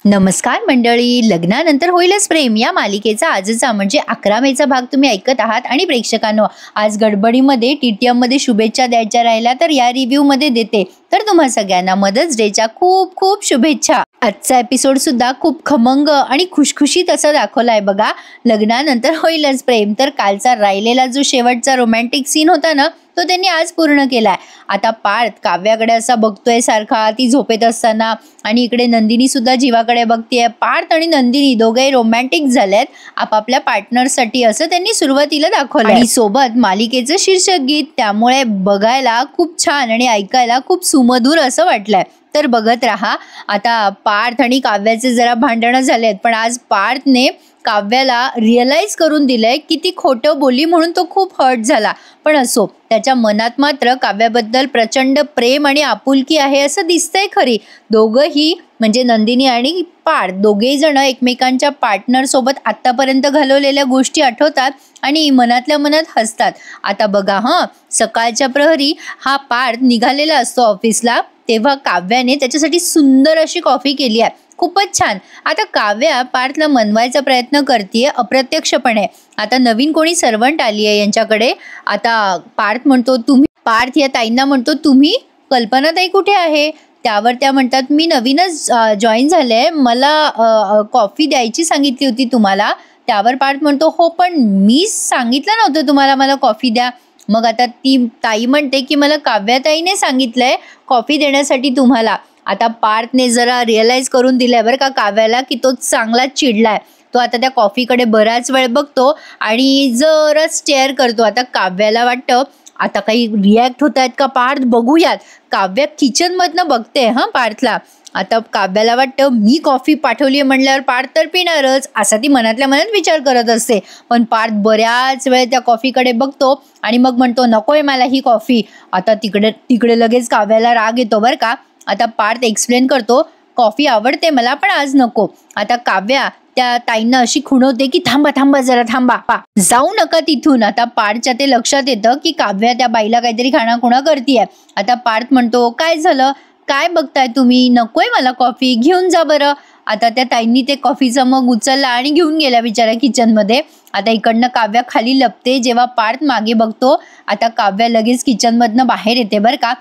नमस्कार मंडळी, लग्नानंतर होईलच प्रेम या मालिकेचा आजचा म्हणजे 11 मेचा भाग तुम्ही ऐकत आहात. आणि प्रेक्षकांनो, आज गडबडीमध्ये TTM मध्ये शुभेच्छा द्यायच्या राहिल्या तर या रिव्ह्यू मध्ये देते. तर तुम्हा सगळ्यांना मदर्स डेच्या खूप खूप शुभेच्छा. आजचा एपिसोड सुद्धा खूप खमंग आणि खुशखुशीत असं दाखवलाय बघा. लग्नानंतर होईलच प्रेम, तर कालचा राहिलेला जो शेवटचा रोमॅन्टिक सीन होता ना, तो त्यांनी आज पूर्ण केलाय. आता पार्थ काव्याकडे असा बघतोय सारखा, ती झोपेत असताना, आणि इकडे नंदिनी सुद्धा जीवाकडे बघतीये. पार्थ आणि नंदिनी दोघे रोमॅन्टिक झालेत आपापल्या पार्टनरसाठी, असं त्यांनी सुरुवातीला दाखवलं. आणि सोबत मालिकेचं शीर्षक गीत, त्यामुळे बघायला खूप छान आणि ऐकायला खूप सुमधुर असं वाटलंय. तर बघत राहा. आता पार्थ आणि काव्याचे जरा भांडणं झालेत, पण आज पार्थने काव्याला रिअलाइज करून दिलंय की ती खोटं बोलली म्हणून तो खूप हर्ट झाला. पण असो, त्याच्या मनात मात्र काव्याबद्दल प्रचंड प्रेम आणि आपुलकी आहे असं दिसतंय खरी. दोघंही म्हणजे नंदिनी आणि पार्थ दोघेही जण एकमेकांच्या पार्टनर सोबत आतापर्यंत घालवलेल्या गोष्टी आठवतात आणि मनातल्या मनात हसतात. आता बघा सकाळच्या प्रहरी हा पार्थ निघालेला असतो ऑफिसला, तेव्हा काव्याने त्याच्यासाठी सुंदर अशी कॉफी केली आहे, खूपच छान. आता काव्या पार्थला मनवायचा प्रयत्न करतेय अप्रत्यक्षपणे. आता नवीन कोणी सर्वंट आली आहे यांच्याकडे. आता पार्थ या ताईंना म्हणतो, तुम्ही कल्पनाताई कुठे आहे? त्यावर त्या म्हणतात, मी नवीनच जॉईन झाले, मला कॉफी द्यायची सांगितली होती तुम्हाला. त्यावर पार्थ म्हणतो, हो पण मी सांगितलं नव्हतं तुम्हाला मला कॉफी द्या. मग आता ती ताई म्हणते की मला काव्याताईने सांगितलंय कॉफी देण्यासाठी तुम्हाला. आता पार्थने जरा रिअलाइज करून दिलंय बरं का काव्याला की तो चांगलाच चिडलाय. तो आता त्या कॉफीकडे बराच वेळ बघतो आणि जरा स्टेअर करतो. आता काव्याला वाटतं आता काही रिॲक्ट होत आहेत का पार्थ, बघूयात. काव्या किचन मधनं बघते पार्थला. आता काव्याला वाटतं मी कॉफी पाठवली म्हणल्यावर पार्थ तर पिणारच, असा ती मनातल्या मनात विचार करत असते. पण पार्थ बऱ्याच वेळ त्या कॉफीकडे बघतो आणि मग म्हणतो, नकोय मला ही कॉफी. आता तिकडे लगेच काव्याला राग येतो बरं का. आता पार्थ एक्सप्लेन करतो, कॉफी आवडते मला पण आज नको. आता काव्या त्या ताईंना अशी खुणवते की थांबा जरा थांबा, जाऊ नका तिथून. आता पार्थच्या ते लक्षात येतं की काव्या त्या बाईला काहीतरी खाणाखुणा करतीये. आता पार्थ म्हणतो, काय झालं, काय बघताय तुम्ही, नकोय मला कॉफी, घेऊन जा बरं. आता त्या ताईंनी ते कॉफीचा मग उचलला आणि घेऊन गेल्या बिचारा किचनमध्ये. आता इकडनं काव्या खाली लपते जेव्हा पार्थ मागे बघतो. आता काव्या लगेच किचनमधनं बाहेर येते बरं का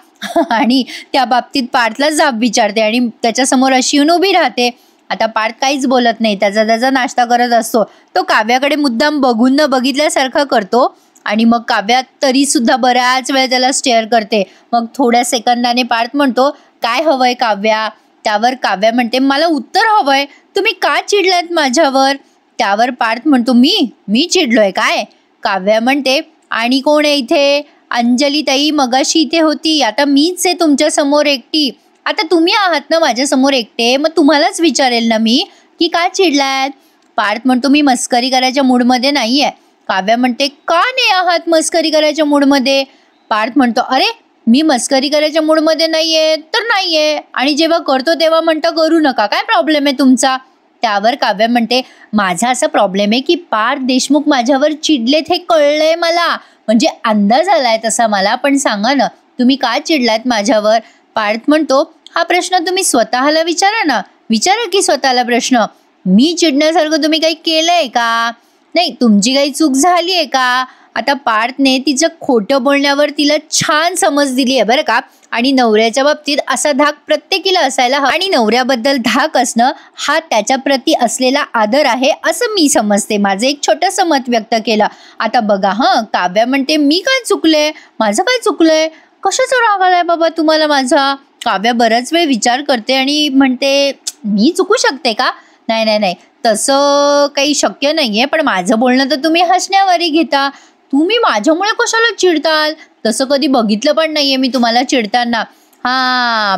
आणि त्या बाबतीत पार्थला जाब विचारते आणि त्याच्यासमोर अशी येऊन उभी राहते. आता पार्थ काहीच बोलत नाही, त्याचा नाश्ता करत असतो. तो काव्याकडे मुद्दाम बघून न बघितल्यासारखा करतो आणि मग काव्या तरी सुद्धा बऱ्याच वेळ त्याला स्टेअर करते. मग थोड्या सेकंदाने पार्थ म्हणतो, काय हवंय काव्या? त्यावर काव्या म्हणते, मला उत्तर हवंय, तुम्ही का चिडलात माझ्यावर? त्यावर पार्थ म्हणतो, मी चिडलोय काय? काव्या म्हणते, आणि कोण आहे इथे? अंजली ताई मगाशी इथे होती, आता मीच आहे तुमच्या समोर एकटी. आता तुम्ही आहात ना माझ्या समोर एकटे, मग तुम्हालाच विचारेल ना मी की का चिडलात? पार्थ म्हणतो, मी मस्करी करायच्या मूडमध्ये नाहीये. काव्या म्हणते, का नाही आहात मस्करी करायच्या मूडमध्ये? पार्थ म्हणतो, अरे मी मस्करी करायच्या मूडमध्ये नाहीये तर नाहीये, आणि जेव्हा करतो तेव्हा म्हणतो करू नका, काय प्रॉब्लेम आहे तुमचा? त्यावर काव्या म्हणते, माझा असा प्रॉब्लेम आहे की पार्थ देशमुख माझ्यावर चिडलेत हे कळलंय मला, म्हणजे अंदाज आलाय तसा मला, पण सांगा ना तुम्ही का चिडलात माझ्यावर? पार्थ म्हणतो, हा प्रश्न तुम्ही स्वतःला विचारा ना, विचारा की स्वतःला प्रश्न, मी चिडण्यासारखं तुम्ही काही केलंय का? नाही, तुमची काही चूक झाली आहे का? आता पार्थने तिचं खोटं बोलण्यावर तिला छान समज दिली आहे बरं का. आणि नवऱ्याच्या बाबतीत असा धाक प्रत्येकीला असायला हवा, आणि नवऱ्याबद्दल धाक असणं हा त्याच्या प्रती असलेला आदर आहे असं मी समजते. माझं एक छोटंसं मत व्यक्त केलं. आता बघा काव्या म्हणते, मी काय चुकले, माझं काय चुकलंय, कशाचा राग आलाय बाबा तुम्हाला माझा? काव्या बराच वेळ विचार करते आणि म्हणते, मी चुकू शकते का? नाही, तसं काही शक्य नाहीये, पण माझं बोलणं तर तुम्ही हसण्यावरी घेता. तुम्ही माझ्यामुळे कशाला चिडताल? तसं कधी बघितलं पण नाहीये मी तुम्हाला चिडताना.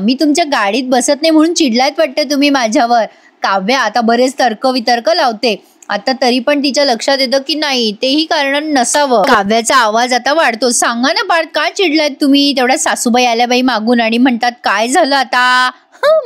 मी तुमच्या गाडीत बसत नाही म्हणून चिडलात वाटतं तुम्ही माझ्यावर. काव्या आता बरेच तर्क लावते. आता तरी पण तिच्या लक्षात येतं की नाही, तेही कारण नसावं. काव्याचा आवाज आता वाढतो, सांगा ना पार्थ, का चिडलात तुम्ही? तेवढ्या सासूबाई आल्या बाई मागून आणि म्हणतात, काय झालं आता?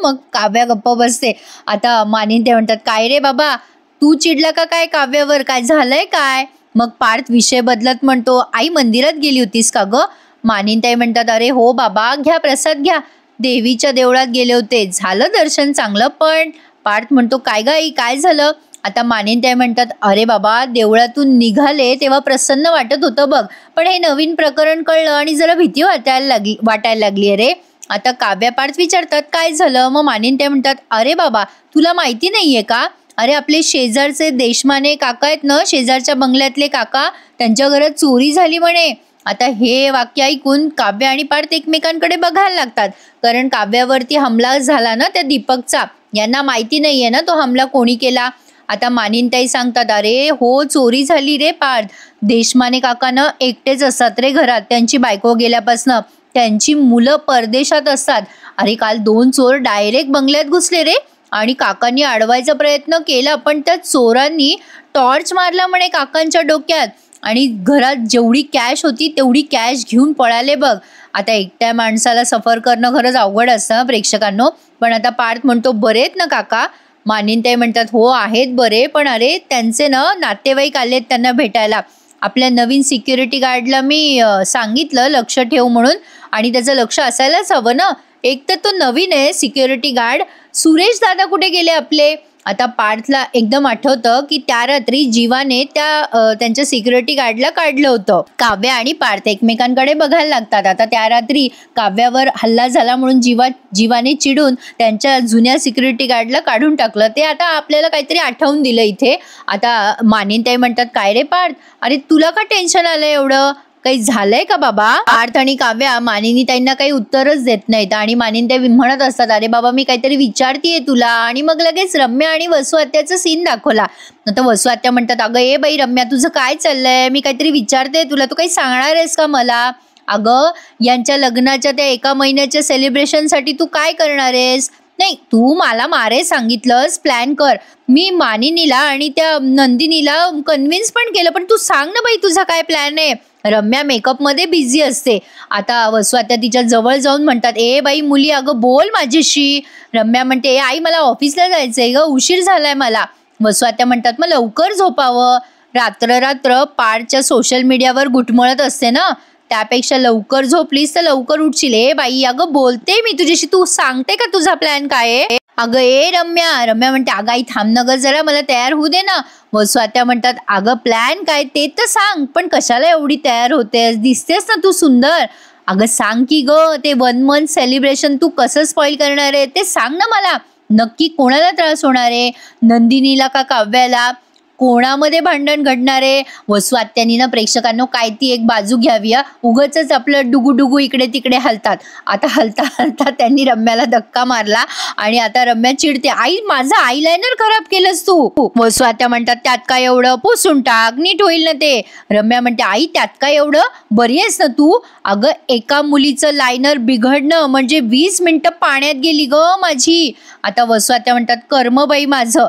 मग काव्या गप्प बसते. आता मानिन ते म्हणतात, काय रे बाबा, तू चिडला का काय काव्यावर, काय झालंय काय? मग पार्थ विषय बदलत म्हणतो, आई मंदिरात गेली होतीस का ग? मानिनताई म्हणतात, अरे हो बाबा, घ्या प्रसाद घ्या, देवीच्या देवळात गेले होते, झालं दर्शन चांगलं, पण पार्थ म्हणतो काय ग आई काय झालं? आता मानिनताई म्हणतात अरे बाबा देवळातून निघाले तेव्हा प्रसन्न वाटत होतं बघ, पण हे नवीन प्रकरण कळलं आणि जरा भीती वाटायला लागली अरे. आता काव्या पार्थ विचारतात काय झालं? मग मानिनताई म्हणतात अरे बाबा तुला माहिती नाहीये का? अरे आपले शेजारचे देशमाने काका आहेत ना, शेजारच्या बंगल्यातले काका, त्यांच्या घरात चोरी झाली म्हणे. आता हे वाक्य ऐकून काव्य आणि पार्थ एकमेकांकडे बघायला लागतात, कारण काव्यावरती हमला झाला ना त्या दीपकचा. यांना माहिती नाहीये ना तो हमला कोणी केला. आता मानिनताई सांगतात अरे हो चोरी झाली रे पार्थ. देशमाने काकानं एकटेच असतात रे घरात, त्यांची बायको गेल्यापासनं. त्यांची मुलं परदेशात असतात. अरे काल 2 चोर डायरेक्ट बंगल्यात घुसले रे आणि काकांनी अडवायचा प्रयत्न केला, पण त्या चोरांनी टॉर्च मारला म्हणे काकांच्या डोक्यात आणि घरात जेवढी कॅश होती तेवढी कॅश घेऊन पळाले बघ. आता एकट्या माणसाला सफर करणं खरंच अवघड असतं प्रेक्षकांनो. पण आता पार्थ म्हणतो बरे आहेत ना काका? मानिनताई म्हणतात हो आहेत बरे, पण अरे त्यांचे ना नातेवाईक आलेत त्यांना भेटायला. आपल्या नवीन सिक्युरिटी गार्डला मी सांगितलं लक्ष ठेव म्हणून, आणि त्याचं लक्ष असायलाच हवं ना. एक तर तो नवीन आहे सिक्युरिटी गार्ड. सुरेश दादा कुठे गेले आपले? आता पार्थला एकदम आठवतं की त्या रात्री जीवाने त्यांच्या सिक्युरिटी गार्डला काढलं होतं. काव्य आणि पार्थ एकमेकांकडे बघायला लागतात. आता त्या रात्री काव्यावर हल्ला झाला म्हणून जीवाने चिडून त्यांच्या जुन्या सिक्युरिटी गार्डला काढून टाकलं. ते आता आपल्याला काहीतरी आठवून दिलं इथे. आता मानिनताई म्हणतात काय रे पार्थ, अरे तुला का टेन्शन आलं एवढं? काही झालंय का बाबा? पार्थ आणि काव्या मानिनीताईंना काही उत्तरच देत नाहीत आणि मानिनताई म्हणत असतात अरे बाबा मी काहीतरी विचारतीये तुला. आणि मग लगेच रम्या आणि वसू आत्याचा सीन दाखवला. नंतर वसू आत्या म्हणतात अगं ए बाई रम्या तुझं काय चाललंय? मी काहीतरी विचारते तुला, तू काही सांगणार आहेस का मला? अगं यांच्या लग्नाच्या त्या 1 महिन्याच्या सेलिब्रेशनसाठी तू काय करणार आहेस? नाही तू मला मारे सांगितलंस प्लॅन कर. मी मानिनीला आणि त्या नंदिनीला कन्व्हिन्स पण केलं, पण तू सांग ना बाई तुझा काय प्लॅन आहे. रम्या मेकअप मध्ये बिझी असते. आता वसू आत्या तिच्या जवळ जाऊन म्हणतात ए बाई मुली अगं बोल माझ्याशी. रम्या म्हणते आई मला ऑफिसला जायचंय ग, उशीर झालाय मला. वसू आत्या म्हणतात मग लवकर झोपावं. रात्र पार्टच्या सोशल मीडियावर गुटमळत असते ना, त्यापेक्षा लवकर झोपलीस तर लवकर उठशील. ए बाई अगं बोलते मी तुझ्याशी, तू सांगते का तुझा प्लॅन काय आहे? अगं ए रम्या म्हणते अगं आई थांब ना ग जरा, मला तयार होऊ दे ना. वसू आत्या म्हणतात अगं प्लॅन काय ते तर सांग, पण कशाला एवढी तयार होतेस? दिसतेस ना तू सुंदर. अगं सांग की ग, ते 1 मंथ सेलिब्रेशन तू कसं स्पॉइल करणार आहे ते सांग ना मला. नक्की कोणाला त्रास होणार आहे? नंदिनीला का काव्याला? कोणामध्ये भांडण घडणार आहे? वसू आत्यांनी ना प्रेक्षकांनो काय ती एक बाजू घ्यावी. उगच आपलं डुगू इकडे तिकडे हलतात. आता हलता त्यांनी रम्याला धक्का मारला आणि आता रम्या चिडते आई माझा आयलायनर खराब केलंस तू. वसू आत्या म्हणतात त्यात काय एवढं, पुसून टाक नीट होईल ना ते. रम्या म्हणते आई त्यात काय एवढं, बरी आहेस ना तू? अगं एका मुलीचं लायनर बिघडणं म्हणजे 20 मिनिटं पाण्यात गेली ग माझी. आता वसू आत्या म्हणतात कर्म बाई माझं.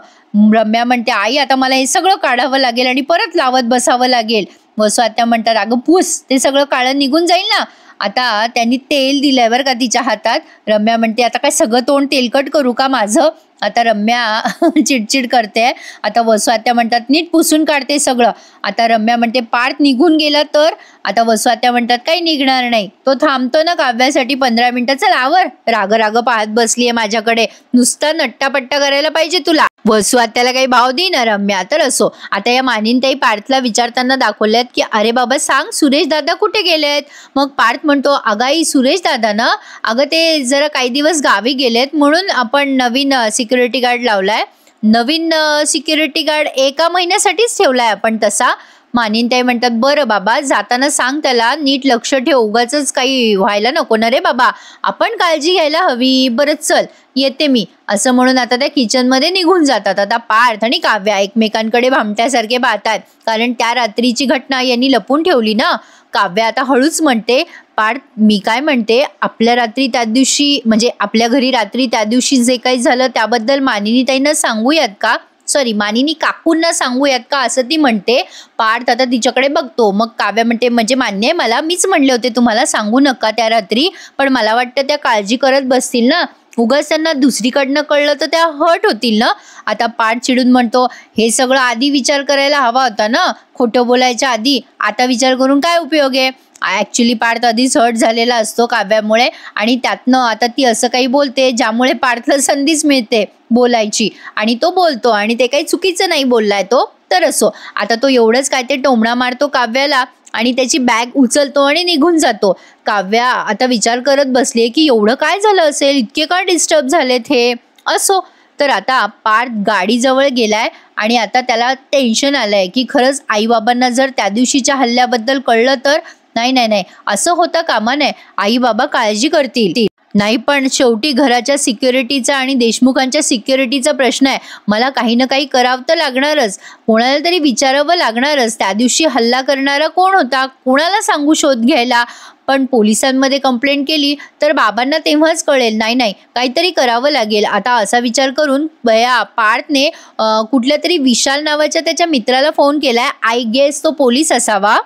रम्या म्हणते आई आता मला हे सगळं काढावं लागेल आणि परत लावत बसावं लागेल. वसू आत्या म्हणतात अगं पूस, ते सगळं काळं निघून जाईल ना. आता त्यांनी तेल दिलंय बरं का तिच्या हातात. रम्या म्हणते आता काय सगळं तोंड तेलकट करू का माझं? आता रम्या चिडचिड करते. आता वसू आत्या म्हणतात नीट पुसून काढते सगळं. आता रम्या म्हणते पार्थ निघून गेला तर? आता वसू आत्या म्हणतात काही निघणार नाही, तो थांबतो ना काव्यासाठी 15 मिनिटं. चल आवर, राग पाहत बसलीये माझ्याकडे, नुसता नट्टापट्टा करायला पाहिजे तुला. वसू आत्याला काही भाव दे ना रम्या. तर असो, आता या मानिनताई पार्थला विचारताना दाखवल्यात की अरे बाबा सांग सुरेश दादा कुठे गेलेत? मग पार्थ म्हणतो अगं आई सुरेश दादा ना, अगं ते जरा काही दिवस गावी गेलेत म्हणून आपण नवीन सिक्युरिटी गार्ड लावलाय. नवीन सिक्युरिटी गार्ड 1 महिन्यासाठीच ठेवलाय आपण तसा. मानिनताई म्हणतात बरं बाबा जाताना सांग त्याला नीट लक्ष ठेव, उगाच काही व्हायला नको ना रे बाबा, आपण काळजी घ्यायला हवी. बरं चल येते मी, असं म्हणून आता त्या किचनमध्ये निघून जातात. आता पार्थ आणि काव्या एकमेकांकडे भामट्यासारखे पाहतात, कारण त्या रात्रीची घटना यांनी लपून ठेवली ना. काव्या आता हळूच म्हणते पार्थ मी काय म्हणते, आपल्या रात्री त्या दिवशी म्हणजे आपल्या घरी रात्री त्या दिवशी जे काही झालं त्याबद्दल मानिनीताईंना सांगूयात का? सॉरी मानिनी काकूंना सांगूयात का असं ती म्हणते. पार्थ आता तिच्याकडे बघतो. मग काव्या म्हणते म्हणजे मान्य आहे मला, मीच म्हणले होते तुम्हाला सांगू नका त्या रात्री, पण मला वाटतं त्या काळजी करत बसतील ना, उगाच त्यांना दुसरीकडनं कळलं तर त्या हर्ट होतील ना. आता पार्थ चिडून म्हणतो हे सगळं आधी विचार करायला हवा होता ना, खोटं बोलायच्या आधी. आता विचार करून काय उपयोग आहे? ऍक्च्युली पार्थ आधीच हर्ट झालेला असतो काव्यामुळे आणि त्यातनं आता ती असं काही बोलते ज्यामुळे पार्थला संधीच मिळते बोलायची आणि तो बोलतो आणि ते काही चुकीचं नाही बोललाय तो. तर असो, आता तो एवढंच काय ते टोमणा मारतो काव्याला आणि त्याची बॅग उचलतो आणि निघून जातो. काव्या आता विचार करत बसली की एवढं काय झालं असेल, इतके का डिस्टर्ब झालेत हे. असो, तर आता पार्थ गाडीजवळ गेलाय आणि आता त्याला टेन्शन आलंय की खरंच आई बाबांना जर त्या दिवशीच्या हल्ल्याबद्दल कळलं तर. नाही, असं होता कामा नये. आई बाबा काळजी करतील. नाही पण शेवटी घराच्या सिक्युरिटीचा आणि देशमुखांच्या सिक्युरिटीचा प्रश्न आहे. मला काही ना काही करावं तर लागणारच, कोणाला तरी विचारावं लागणारच. त्या दिवशी हल्ला करणारा कोण होता, कोणाला सांगू शोध घ्यायला. पण पोलिसांमध्ये कंप्लेंट केली तर बाबांना तेव्हाच कळेल. नाही काहीतरी करावं लागेल. आता असा विचार करून पार्थने कुठल्या तरी विशाल नावाच्या त्याच्या मित्राला फोन केलाय. आय गेस तो पोलीस असावा.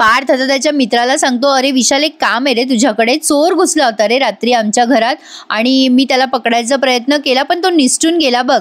पार्थ आता त्याच्या मित्राला सांगतो, अरे विशाल एक काम आहे रे तुझ्याकडे, चोर घुसला होता रे रात्री आमच्या घरात आणि मी त्याला पकडायचा प्रयत्न केला पण तो निसटून गेला बघ.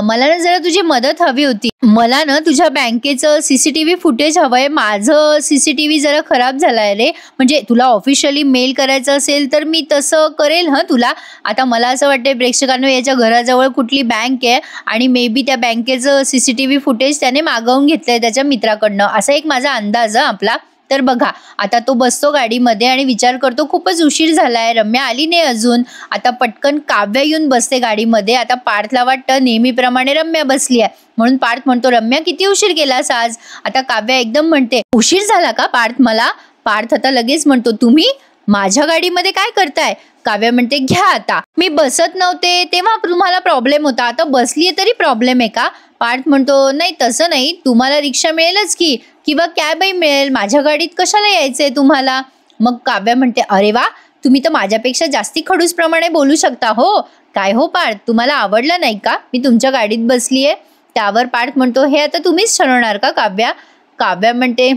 मला ना जरा तुझी मदत हवी होती. मला ना तुझ्या बँकेचं CCTV फुटेज हवंय. माझं CCTV जरा खराब झालाय रे. म्हणजे तुला ऑफिशियली मेल करायचं असेल तर मी तसं करेल तुला. आता मला असं वाटतंय प्रेक्षकांनो याच्या घराजवळ कुठली बँक आहे आणि मे बी त्या बँकेचं CCTV फुटेज त्याने मागवून घेतलंय त्याच्या मित्राकडनं, असा एक माझा अंदाज आपला. तर बघा आता तो बसतो गाडीमध्ये आणि विचार करतो खूपच उशीर झालाय, रम्या आली नाही अजून. आता पटकन काव्या येऊन बसते गाडीमध्ये. आता पार्थला वाटतं नेहमीप्रमाणे रम्या बसली आहे म्हणून पार्थ म्हणतो, रम्या किती उशीर केलास आज. आता काव्या एकदम म्हणते, उशीर झाला का पार्थ मला. पार्थ आता लगेच म्हणतो, तुम्ही माझ्या गाडीमध्ये काय करताय. काव्या म्हणते, घ्या आता, मी बसत नव्हते तेव्हा तुम्हाला प्रॉब्लेम होता, आता बसलीये तरी प्रॉब्लेम आहे का. पार्थ म्हणतो, नाही तसं नाही, तुम्हाला रिक्षा मिळेलच की किंवा कॅबही मिळेल, माझ्या गाडीत कशाला यायचंय तुम्हाला. मग काव्या म्हणते, अरे वा, तुम्ही तर माझ्यापेक्षा जास्ती खडूसप्रमाणे बोलू शकता हो. काय हो पार्थ, तुम्हाला आवडलं नाही का मी तुमच्या गाडीत बसलीये. त्यावर पार्थ म्हणतो, हे आता तुम्हीच ठरवणार का काव्या. काव्या म्हणते,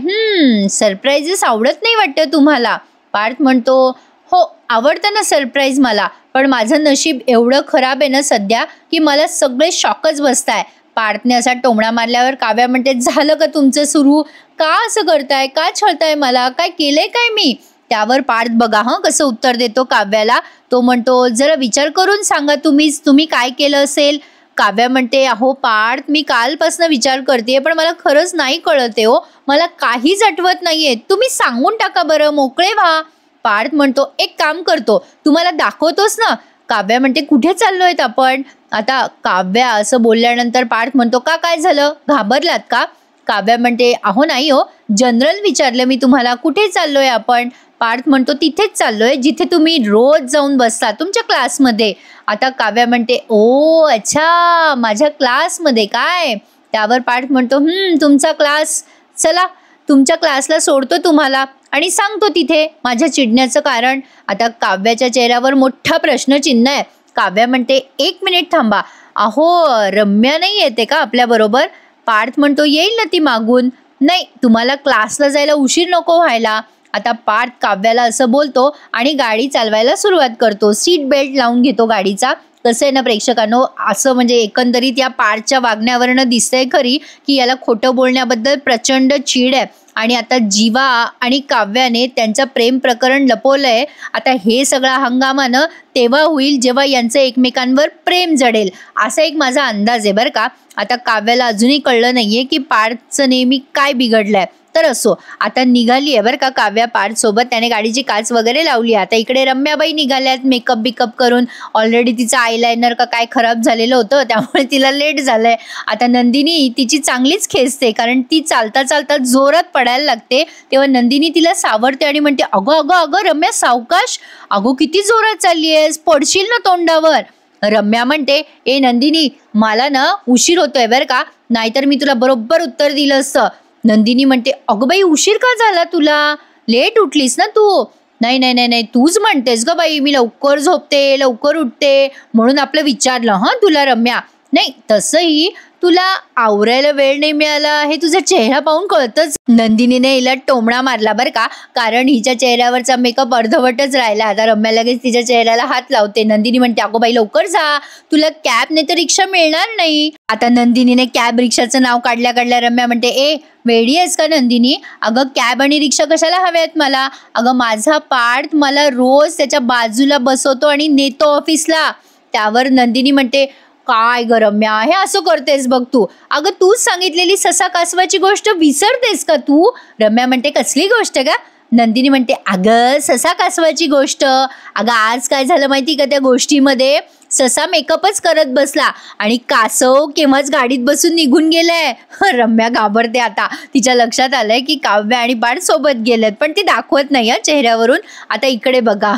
सरप्राईजेस आवडत नाही वाटतं तुम्हाला. पार्थ म्हणतो, हो आवडतं ना सरप्राईज मला, पण माझं नशीब एवढं खराब आहे ना सध्या की मला सगळे शॉकच बसताय. पार्थने असा टोमणा मारल्यावर काव्या म्हणते, झालं का तुमचं सुरू, का असं करताय, का छळताय मला, काय केलंय काय मी. त्यावर पार्थ बघा कसं उत्तर देतो काव्याला. तो म्हणतो, जरा विचार करून सांगा तुम्ही काय केलं असेल. काव्या म्हणते, अहो पार्थ, मी कालपासून विचार करते पण मला खरंच नाही कळते हो, मला काहीच आठवत नाहीये, तुम्ही सांगून टाका बरं, मोकळे व्हा. पार्थ म्हणतो, एक काम करतो, तुम्हाला दाखवतोस ना. काव्या म्हणते, कुठे चाललोय आपण. आता काव्या असं बोलल्यानंतर पार्थ म्हणतो, का काय झालं, घाबरलात का. काव्या म्हणते, अहो नाही हो, जनरल विचारलं मी तुम्हाला, कुठे चाललोय आपण. पार्थ म्हणतो, तिथेच चाललोय जिथे तुम्ही रोज जाऊन बसता तुमच्या क्लासमध्ये. आता काव्या म्हणते, ओ अच्छा, माझ्या क्लासमध्ये काय. त्यावर पार्थ म्हणतो, तुमचा क्लास, चला तुमच्या क्लासला सोडतो तुम्हाला आणि सांगतो तिथे माझ्या चिडण्याचं कारण. आता काव्याच्या चेहऱ्यावर मोठा प्रश्नचिन्ह आहे. काव्या म्हणते, एक मिनिट थांबा, अहो रम्या नाही येते का आपल्याबरोबर. पार्थ म्हणतो, येईल ना ती मागून. नाही, तुम्हाला क्लासला जायला उशीर नको व्हायला. आता पार्थ काव्याला असं बोलतो आणि गाडी चालवायला सुरुवात करतो. सीट बेल्ट लावून घेतो गाडीचा. कसं आहे ना प्रेक्षकांनो, असं म्हणजे एकंदरीत या पार्थच्या वागण्यावरनं दिसतंय खरी की याला खोटं बोलण्याबद्दल प्रचंड चीड आहे आणि आता जीवा आणि काव्याने त्यांचं प्रेम प्रकरण लपवलंय. आता हे सगळा हंगामानं तेव्हा होईल जेव्हा यांचं एकमेकांवर प्रेम जडेल, असा एक माझा अंदाज आहे बरं का. आता काव्याला अजूनही कळलं नाहीये की पार्थचं नेहमी काय बिघडलंय. तर असो, आता निघाली आहे बरं का काव्या पार्थ सोबत, त्याने गाडीची काच वगैरे लावली. आता इकडे रम्याबाई निघाल्यात मेकअप बिकअप करून. ऑलरेडी तिचं आयलायनर का काय खराब झालेलं होतं त्यामुळे तिला लेट झालंय. आता नंदिनी तिची चांगलीच खेचते कारण ती चालता चालता जोरात पडायला लागते. तेव्हा नंदिनी तिला सावरते आणि म्हणते, अगं अगं अगं रम्या सावकाश, अगो किती जोरात चालली आहेस, पडशील ना तोंडावर. रम्या म्हणते, ए नंदिनी, मला ना उशीर होतोय बरं का, नाहीतर मी तुला बरोबर उत्तर दिलं असतं. नंदिनी म्हणते, अगं बाई उशीर का झाला तुला, लेट उठलीस ना तू. नाही, तूच म्हणतेस ग बाई, मी लवकर झोपते लवकर उठते म्हणून आपलं विचारलं तुला रम्या. नाही तसंही तुला आवरायला वेळ नाही मिळाला हे तुझा चेहरा पाहून कळतच. नंदिनीने हिला टोमणा मारला बरं का, कारण हिच्या चेहऱ्यावरचा मेकअप अर्धवटच राहिला. आता रम्या लगेच तिच्या चेहऱ्याला हात लावते. नंदिनी म्हणते अगो बाई लवकर जा, तुला कॅब नाही तर रिक्षा मिळणार नाही. आता नंदिनीने कॅब रिक्षाचं नाव काढल्या काढल्या रम्या म्हणते ए वेडी आहेस का नंदिनी, अगं कॅब आणि रिक्षा कशाला हव्यात मला, अगं माझा पार्थ मला रोज त्याच्या बाजूला बसवतो आणि नेतो ऑफिसला. त्यावर नंदिनी म्हणते काय ग रम्या हे असं करतेस बघ तू, अगं तूच सांगितलेली ससा कासवाची गोष्ट विसरतेस का तू. रम्या म्हणते कसली गोष्ट का. नंदिनी म्हणते अगं ससा कासवाची गोष्ट, अगं आज काय झालं माहिती का, त्या गोष्टीमध्ये ससा मेकअपच करत बसला आणि कासव केव्हाच गाडीत बसून निघून गेलाय. रम्या घाबरते. आता तिच्या लक्षात आलंय की काव्या आणि पार्थ सोबत गेलेत, पण ती दाखवत नाही चेहऱ्यावरून. आता इकडे बघा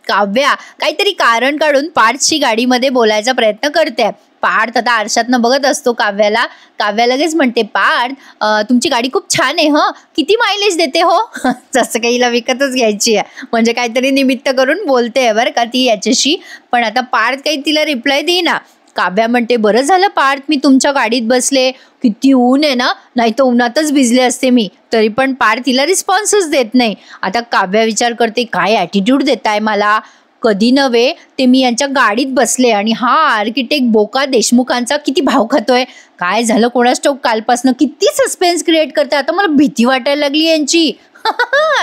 काव्या काहीतरी कारण काढून पार्थची गाडीमध्ये बोलायचा प्रयत्न करते. पार्थ आता आरशातनं बघत असतो काव्याला. काव्या लगेच म्हणते पार्थ तुमची गाडी खूप छान आहे किती मायलेज देते हो. जसं काही हिला विकतच घ्यायची आहे, म्हणजे काहीतरी निमित्त करून बोलते बरं का ती याच्याशी. पण आता पार्थ काही तिला रिप्लाय देईना. काव्या म्हणते बरं झालं पार्थ मी तुमच्या गाडीत बसले, किती ऊन आहे ना, नाही तर उन्हातच भिजले असते मी. तरी पण पार्थ तिला रिस्पॉन्सच देत नाही. आता काव्या विचार करते काय ॲटिट्यूड देताय मला, कधी नव्हे ते मी यांच्या गाडीत बसले आणि हा आर्किटेक्ट बोका देशमुखांचा किती भाव खातोय. काय झालं कोणास ठाऊक, कालपासनं किती सस्पेन्स क्रिएट करते, आता मला भीती वाटायला लागली यांची.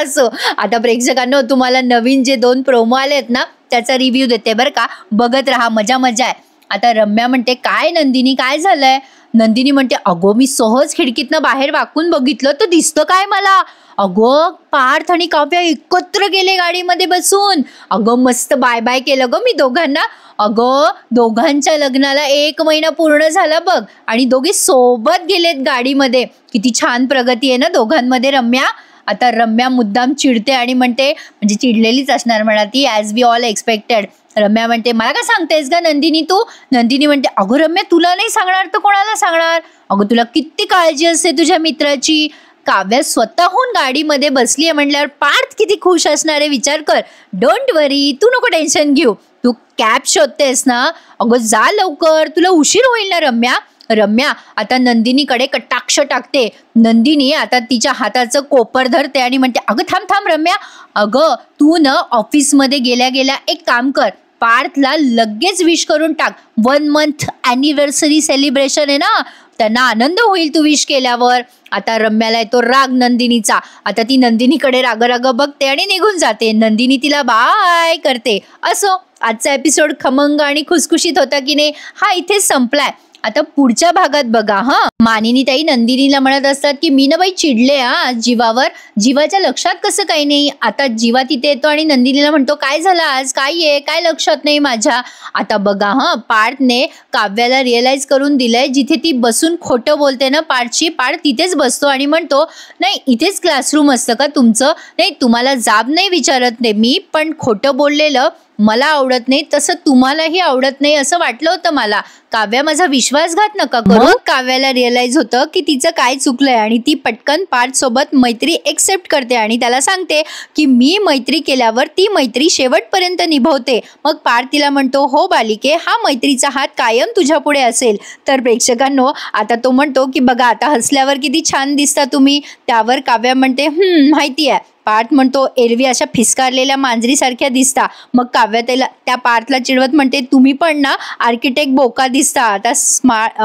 असो आता प्रेक्षकांनो तुम्हाला नवीन जे 2 प्रोमो आलेत ना त्याचा रिव्ह्यू देते बरं का, बघत राहा, मजा मजा आहे. आता रम्या म्हणते काय नंदिनी काय झालंय. नंदिनी म्हणते अगो मी सहज खिडकीतनं बाहेर वाकून बघितलं तर दिसतं काय मला, अगो पार्थ आणि काव्या एकत्र गेले गाडीमध्ये बसून. अगं मस्त बाय बाय केलं ग मी दोघांना. अगं दोघांच्या लग्नाला 1 महिना पूर्ण झाला बघ आणि दोघे सोबत गेलेत गाडीमध्ये. किती छान प्रगती आहे ना दोघांमध्ये रम्या. आता रम्या मुद्दाम चिडते आणि म्हणते, म्हणजे चिडलेलीच असणार म्हणा ती, ॲज वी ऑल एक्सपेक्टेड. रम्या म्हणते मला का सांगतेस का नंदिनी तू. नंदिनी म्हणते अगं रम्या तुला नाही सांगणार तर कोणाला सांगणार, अगं तुला किती काळजी असते तुझ्या मित्राची. काव्या स्वतःहून गाडीमध्ये बसली आहे म्हटल्यावर पार्थ किती खुश असणार आहे विचार कर. डोंट वरी, तू नको टेन्शन घेऊ, तू कॅब शोधतेस ना, अगं जा लवकर तुला उशीर होईल ना रम्या. रम्या आता नंदिनीकडे कटाक्ष टाकते. नंदिनी आता तिच्या हाताचं कोपर धरते आणि म्हणते अगं थांब थांब रम्या, अगं तू ना ऑफिसमध्ये गेल्या गेल्या एक काम कर, पार्थला लगेच विश करून टाक. 1 month ॲनिव्हर्सरी सेलिब्रेशन आहे ना, त्यांना आनंद होईल तू विश केल्यावर. आता रम्याला येतो राग नंदिनीचा. आता ती नंदिनीकडे राग बघते आणि निघून जाते. नंदिनी तिला बाय करते. असो आजचा एपिसोड खमंग आणि खुसखुशीत होता की नाही, हा इथेच संपलाय. आता पुढच्या भागात बघा मानिनी ताई नंदिनीला म्हणत असतात की मी ना बाई चिडले जीवावर, जीवाच्या लक्षात कसं काही नाही. आता जीवा तिथे येतो आणि नंदिनीला म्हणतो काय झालं आज, काय आहे काय लक्षात नाही माझ्या. आता बघा पार्थने काव्याला रिअलाइज करून दिलंय जिथे ती बसून खोटं बोलते ना पार्थची, पार्थ तिथेच बसतो आणि म्हणतो नाही इथेच क्लासरूम असतं का तुमचं, नाही तुम्हाला जाब नाही विचारत नाही मी, पण खोटं बोललेलं मला आवडत नाही तसं तुम्हालाही आवडत नाही असं वाटलं होतं मला. काव्या माझा विश्वासघात नका करू. काव्याला रिअलाइज होतं की तिचं काय चुकलंय आणि ती पटकन पार्थ सोबत मैत्री एक्सेप्ट करते आणि त्याला सांगते की मी मैत्री केल्यावर ती मैत्री शेवटपर्यंत निभवते. मग पार्थ तिला म्हणतो हो बालिके, हा मैत्रीचा हात कायम तुझ्या पुढे असेल. तर प्रेक्षकांनो आता तो म्हणतो की बघा आता हसल्यावर किती छान दिसता तुम्ही. त्यावर काव्या म्हणते माहिती आहे. पार्थ म्हणतो एरवी अशा फिसकारलेल्या मांजरीसारख्या दिसता. मग काव्या त्या पार्थला चिडवत म्हणते तुम्ही पण ना आर्किटेक्ट बोका दिसता. आता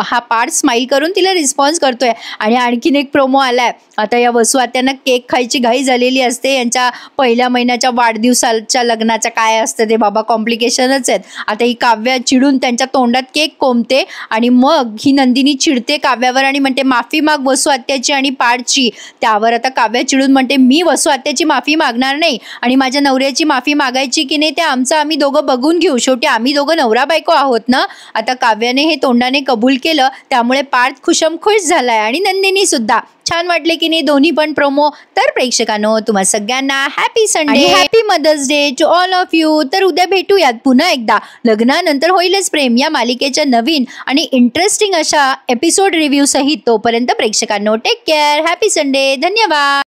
हा पार्थ स्माईल करून तिला रिस्पॉन्स करतोय. आणि आणखीन एक प्रोमो आलाय. आता या वसू आत्यांना केक खायची घाई झालेली असते. यांच्या पहिल्या महिन्याच्या वाढदिवसाच्या लग्नाचं काय असतं ते बाबा कॉम्प्लिकेशनच आहेत. आता ही काव्या चिडून त्यांच्या तोंडात केक कोंबते आणि मग ही नंदिनी चिडते काव्यावर आणि म्हणते माफी माग वसू आत्याची आणि पार्थची. त्यावर आता काव्या चिडून म्हणते मी वसू आत्याची माफी मागणार नाही आणि माझ्या नवऱ्याची माफी मागायची की नाही ते आमचं आम्ही दोघं बघून घेऊ, शेवटी आम्ही दोघं नवरा बायको आहोत ना. आता काव्याने हे तोंडाने कबूल केलं त्यामुळे पार्थ खुश झालाय आणि नंदिनी सुद्धा. छान वाटले की नाही दोन्ही पण प्रोमो. तर प्रेक्षकांनो तुम्हा सगळ्यांना happy Sunday, happy mother's day to all of you. तर उद्या भेटूयात पुन्हा एकदा लग्नानंतर होईलच प्रेम या मालिकेच्या नवीन आणि इंटरेस्टिंग अशा एपिसोड रिव्ह्यू सहित. तोपर्यंत प्रेक्षकांनो टेक केअर, हॅपी संडे, धन्यवाद.